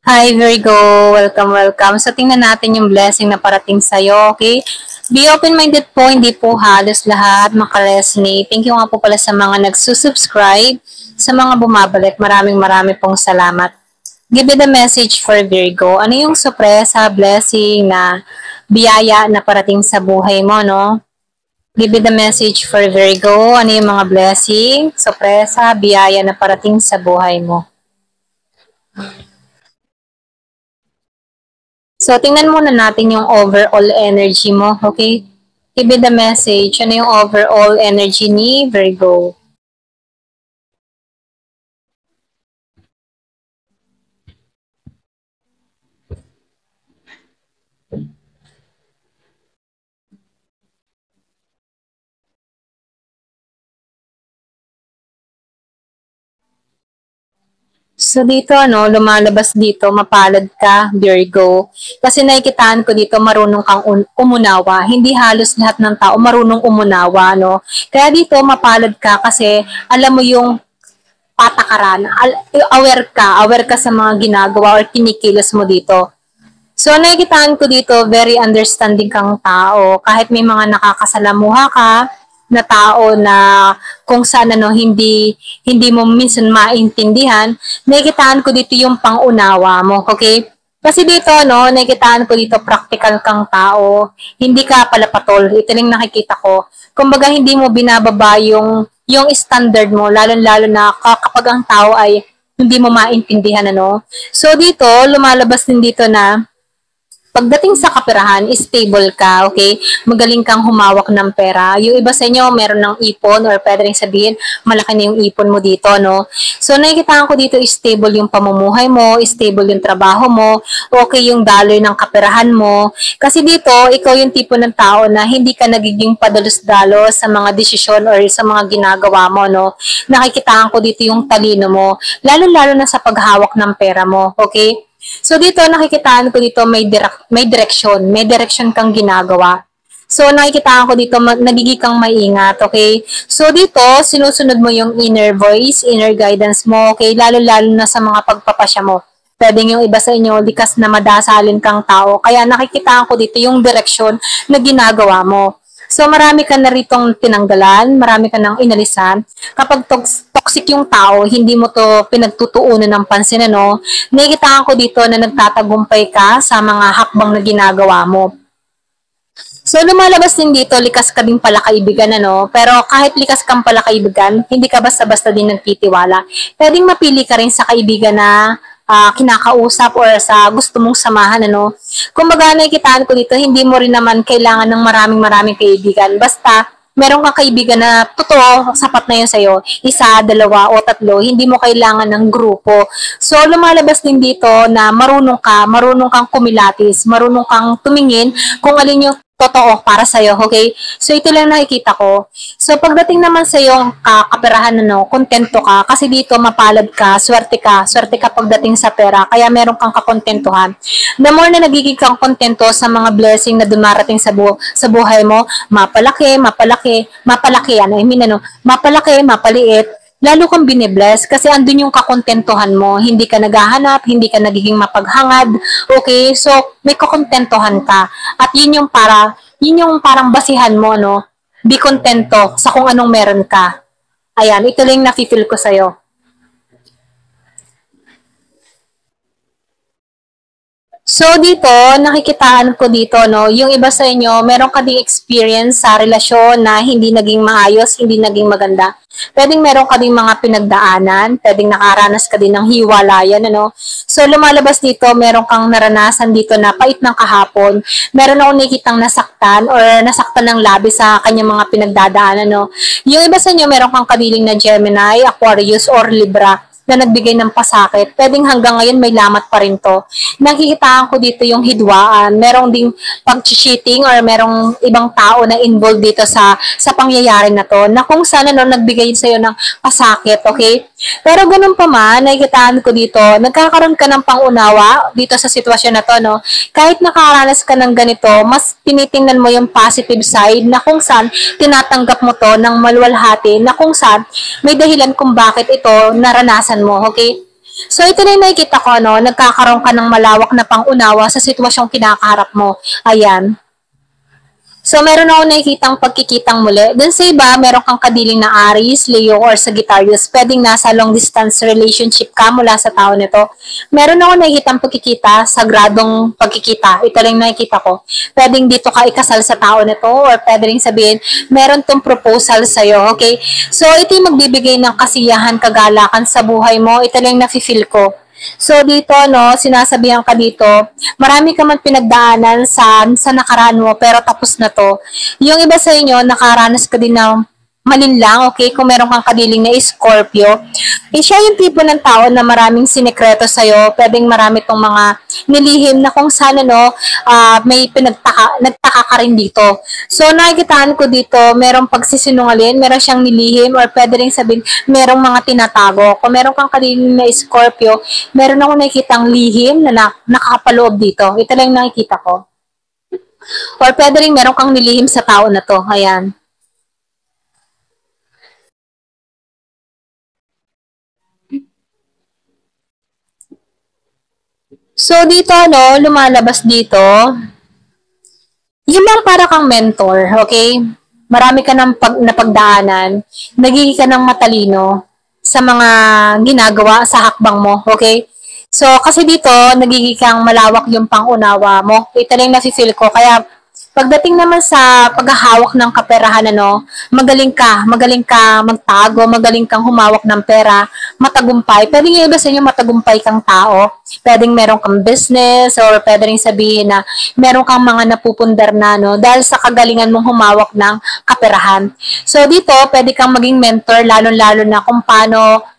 Hi Virgo, welcome, welcome. So tingnan natin yung blessing na parating sa'yo, okay? Be open-minded po, hindi po halos lahat makaresonate. Thank you nga po pala sa mga nagsusubscribe, sa mga bumabalik. Maraming pong salamat. Give me the message for Virgo. Ano yung sorpresa, blessing na biyaya na parating sa buhay mo, no? Give me the message for Virgo. Ano yung mga blessing, sorpresa, biyaya na parating sa buhay mo? So, tingnan muna natin yung overall energy mo, okay? Give me the message. Ano yung overall energy ni Virgo? So, dito, lumalabas dito, mapalad ka, Virgo. Kasi nakikitaan ko dito, marunong kang umunawa. Hindi halos lahat ng tao marunong umunawa, no? Kaya dito, mapalad ka kasi alam mo yung patakaran. Aware ka sa mga ginagawa or kinikilos mo dito. So, nakikitaan ko dito, very understanding kang tao. Kahit may mga nakakasalamuha ka na tao na kung saan hindi mo minsan maintindihan, nakikitaan ko dito yung pangunawa mo, okay? Kasi dito, nakikitaan ko dito, practical kang tao. Hindi ka palapatol. Ito lang nakikita ko. Kumbaga, hindi mo binababa yung standard mo, lalo-lalo na kapag ang tao ay hindi mo maintindihan, ano? So, dito, lumalabas din dito na pagdating sa kaperahan, stable ka, okay? Magaling kang humawak ng pera. Yung iba sa inyo, meron ng ipon or pwede rin sabihin, malaki na yung ipon mo dito, no? So, nakikita ko dito, stable yung pamumuhay mo, stable yung trabaho mo, okay yung daloy ng kaperahan mo. Kasi dito, ikaw yung tipo ng tao na hindi ka nagiging padalos-dalos sa mga desisyon or sa mga ginagawa mo, no? Nakikita ko dito yung talino mo, lalo-lalo na sa paghawak ng pera mo, okay? So dito nakikitaan ko dito may direction kang ginagawa. So nakikita ko dito nagiging kang maingat, okay? So dito sinusunod mo yung inner voice, inner guidance mo, okay? Lalo-lalo na sa mga pagpapasya mo. Pwedeng yung iba sa inyo likas na madasalin kang tao. Kaya nakikita ko dito yung direction na ginagawa mo. So marami ka na ritong tinanggalan, marami ka nang inalisan. Kapag toxic yung tao, hindi mo to pinagtutuunan ng pansin, ano? Nakikita ko dito na nagtatagumpay ka sa mga hakbang na ginagawa mo. So, lumalabas din dito, likas ka din pala kaibigan, ano? Pero kahit likas kang pala kaibigan, hindi ka basta-basta din nagtitiwala. Pwedeng mapili ka rin sa kaibigan na kinakausap or sa gusto mong samahan, ano? Kumbaga, nakikitaan ko dito, hindi mo rin naman kailangan ng maraming kaibigan. Basta, meron kang kaibigan na totoo, sapat na yun sa'yo. Isa, dalawa, o tatlo, hindi mo kailangan ng grupo. So, lumalabas din dito na marunong kang kumilatis, marunong kang tumingin kung alin yung totoo para sa'yo, okay? So, ito lang nakikita ko. So, pagdating naman sa yung kaperahan, kontento ka, kasi dito mapalad ka, swerte ka pagdating sa pera, kaya meron kang kakontentuhan. The more na nagiging kang kontento sa mga blessing na dumarating sa buhay mo, mapalaki, mapaliit, lalo kang binibless kasi andun yung kakontentuhan mo. Hindi ka naghahanap, hindi ka nagiging mapaghangad. Okay? So, may kakontentuhan ka. At yun yung parang basihan mo, no? Be kontento sa kung anong meron ka. Ayan, ito lang yung nafe-feel ko sa'yo. So dito, nakikitaan ko dito, no, yung iba sa inyo, meron ka ding experience sa relasyon na hindi naging maayos, hindi naging maganda. Pwedeng meron ka ding mga pinagdaanan, pwedeng nakaranas ka din ng hiwalayan, ano. So lumalabas dito, meron kang naranasan dito na pait ng kahapon. Meron akong nakikitang nasaktan or nasaktan ng labi sa kanyang mga pinagdadaanan, no. Yung iba sa inyo, meron kang kadiling na Gemini, Aquarius, or Libra na nagbigay ng pasakit, pwedeng hanggang ngayon may lamat pa rin to. Nakikitaan ko dito yung hidwaan, merong ding pag-cheating or merong ibang tao na involved dito sa pangyayari na to, na kung sana nagbigay sa'yo ng pasakit, okay? Pero ganun pa man, nakikitaan ko dito, nagkakaroon ka ng pangunawa dito sa sitwasyon na to, no? Kahit nakaranas ka ng ganito, mas tinitingnan mo yung positive side na kung saan tinatanggap mo to ng maluwalhati, na kung saan may dahilan kung bakit ito naranasan mo, okay? So, ito na yung nakikita ko, no? Nagkakaroon ka ng malawak na pangunawa sa sitwasyong kinakaharap mo. Ayan. So, meron ako nakikitang pagkikitang muli. Dun sa iba, meron kang kadiling na Aries, Leo, or Sagittarius. Pwedeng nasa long-distance relationship ka mula sa tao nito. Meron ako nakikitang pagkikita sa gradong pagkikita. Ito lang nakikita ko. Pwedeng dito ka ikasal sa tao nito, or pwede rin sabihin, meron tong proposal sa'yo, okay? So, ito yung magbibigay ng kasiyahan, kagalakan sa buhay mo. Ito lang nafe-feel ko. So dito no, sinasabihan ka dito, marami ka man pinagdaanan sa nakaraan mo pero tapos na to. Yung iba sa inyo nakaranas ka din ng malinlang, okay? Kung meron kang kadiling na Scorpio, siya yung tipo ng tao na maraming sinekreto sa'yo, pwedeng marami tong mga nilihim na kung sana no, may nagtaka ka rin dito. So nakikitaan ko dito, merong pagsisinungaling, meron siyang nilihim, or pwede rin sabihin, merong mga tinatago. Kung meron kang kadiling na Scorpio, meron ako nakikitang lihim na nakakapaloob dito. Ito lang yung nakikita ko. Or pwede rin meron kang nilihim sa tao na to. Ayan. So, dito, no, lumalabas dito, yung bang para kang mentor, okay? Marami ka ng napagdaanan, nagiging ka ng matalino sa mga ginagawa sa hakbang mo, okay? So, kasi dito, nagiging kang malawak yung pangunawa mo. Ito lang yung nafe-feel ko. Kaya, pagdating naman sa paghahawak ng kaperahan, ano, magaling ka magtago, magaling kang humawak ng pera, matagumpay. Pwedeng yung iba sa inyo matagumpay kang tao. Pwedeng meron kang business, or pwede rin sabihin na meron kang mga napupundar na, no, dahil sa kagalingan mong humawak ng kaperahan. So, dito, pwede kang maging mentor, lalo-lalo na kung paano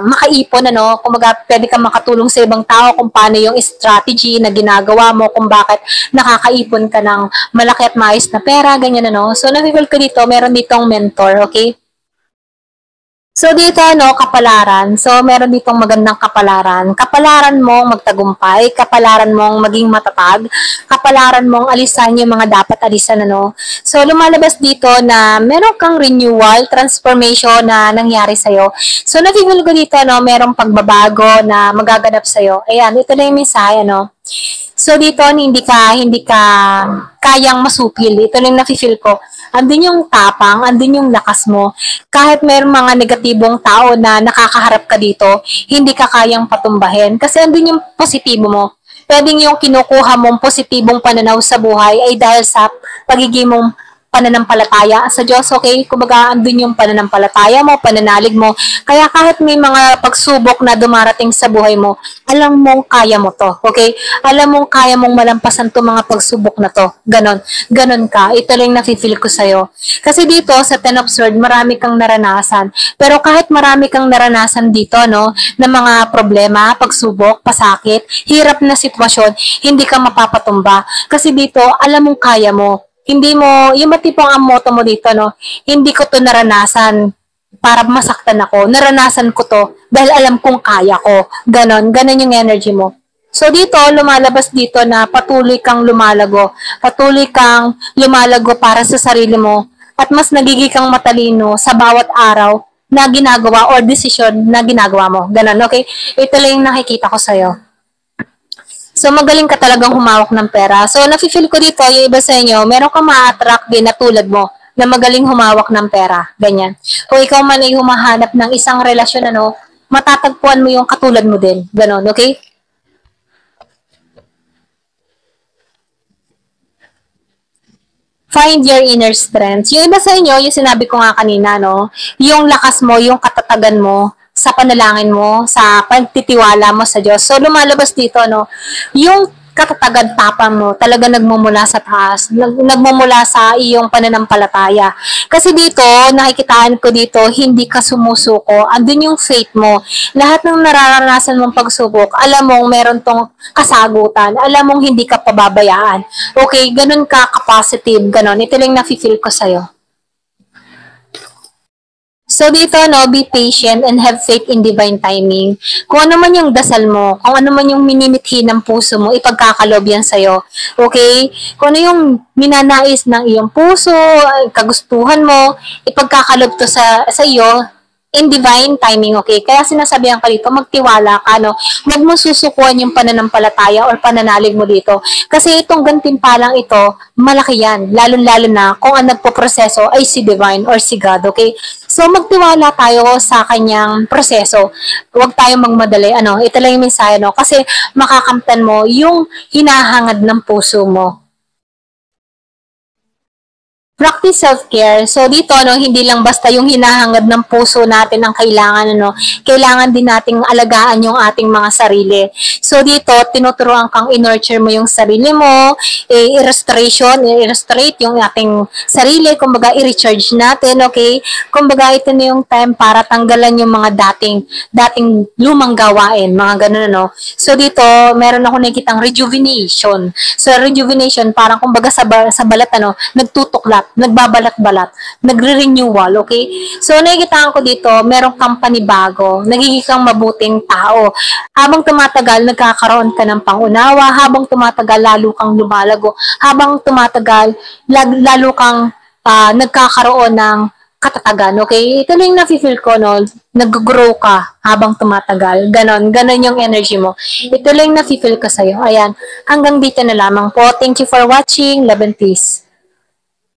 makaipon, ano, kumbaga pwede kang makatulong sa ibang tao kung paano yung strategy na ginagawa mo, kung bakit nakakaipon ka ng malaki at maayos na pera, ganyan, ano. So, nafe-feel ko dito, meron ditong mentor, okay? So, dito, no, kapalaran. So, meron ditong magandang kapalaran. Kapalaran mong magtagumpay, kapalaran mong maging matatag, kapalaran mong alisan yung mga dapat alisan, ano. So, lumalabas dito na meron kang renewal, transformation na nangyari sa'yo. So, nafe-feel ko dito, no, merong pagbabago na magaganap sa'yo. Ayan, ito na yung mensahe, no. So, dito, hindi ka kayang masupil. Ito lang nafe-feel ko. Andun yung tapang, andun yung lakas mo. Kahit mayroong mga negatibong tao na nakakaharap ka dito, hindi ka kayang patumbahin. Kasi andun yung positibo mo. Pwedeng yung kinukuha mong positibong pananaw sa buhay ay dahil sa pagiging mong pananampalataya sa Diyos, okay? Kumbaga, andun yung pananampalataya mo, pananalig mo. Kaya kahit may mga pagsubok na dumarating sa buhay mo, alam mong kaya mo to, okay? Alam mong kaya mong malampasan to mga pagsubok na to. Ganon. Ganon ka. Ito lang nafe-feel ko sa'yo. Kasi dito, sa Ten of Swords, marami kang naranasan. Pero kahit marami kang naranasan dito, no, na mga problema, pagsubok, pasakit, hirap na sitwasyon, hindi ka mapapatumba. Kasi dito, alam mong kaya mo. Hindi mo, yung matipong ang motto mo dito, no, hindi ko to naranasan para masaktan ako. Naranasan ko to dahil alam kong kaya ko. Ganon yung energy mo. So dito, lumalabas dito na patuloy kang lumalago. Patuloy kang lumalago para sa sarili mo at mas nagiging kang matalino sa bawat araw na ginagawa or desisyon na ginagawa mo. Ganon, okay? Ito lang yung nakikita ko sa'yo. So, magaling ka talagang humawak ng pera. So, nafe-feel ko dito, yung iba sa inyo, meron kang ma-attract din na tulad mo na magaling humawak ng pera. Ganyan. Kung ikaw man ay humahanap ng isang relasyon, ano, matatagpuan mo yung katulad mo din. Ganon, okay? Find your inner strength. Yung iba sa inyo, yung sinabi ko nga kanina, no, yung lakas mo, yung katatagan mo, sa panalangin mo, sa pagtitiwala mo sa Diyos. So, lumalabas dito, no, yung katatagan tapang mo, talaga nagmumula sa taas, nagmumula sa iyong pananampalataya. Kasi dito, nakikitaan ko dito, hindi ka sumusuko, andun yung faith mo. Lahat ng nararanasan mong pagsubok, alam mong meron tong kasagutan, alam mong hindi ka pababayaan. Okay, ganun ka ka-positive, ganun. Ito lang nafe-feel ko sa'yo. So dito, no, be patient and have faith in divine timing. Kung ano man yung dasal mo, kung ano man yung minimithi ng puso mo, ipagkakalob yan sa'yo. Okay? Kung ano yung minanais ng iyong puso, kagustuhan mo, ipagkakalob to sa iyo, in divine timing, okay? Kaya sinasabihan ka dito, magtiwala ka, no? Huwag mo susukuan yung pananampalataya or pananalig mo dito. Kasi itong gantimpalang ito, malaki yan. Lalo-lalo na kung ang nagpo-proseso ay si divine or si God, okay? So, magtiwala tayo sa kanyang proseso. Huwag tayong magmadali, ano? Ito lang yung mensahe, no? Kasi makakamtan mo yung hinahangad ng puso mo. Practice self-care. So dito no, hindi lang basta yung hinahangad ng puso natin ang kailangan ano, kailangan din nating alagaan yung ating mga sarili. So dito tinuturuan kang i-nurture mo yung sarili mo, i-restorate yung ating sarili, kumbaga i-recharge natin, okay? Kumbaga ito na yung time para tanggalan yung mga dating lumang gawain, mga ganun ano. So dito meron ako nakikitang rejuvenation. So rejuvenation parang kumbaga sa balat ano, nagtutuklat, nagbabalat-balat, nagre-renewal, okay? So, nakikita ko dito, merong company bago, nagiging kang mabuting tao. Habang tumatagal, nagkakaroon ka ng pangunawa, habang tumatagal, lalo kang lumalago, habang tumatagal, lalo kang nagkakaroon ng katatagan, okay? Ito lang yung nafe-feel ko, no? Nag-grow ka habang tumatagal. Ganon yung energy mo. Ito lang yung nafe-feel ko sa'yo. Ayan, hanggang dito na lamang po. Thank you for watching. Love and peace.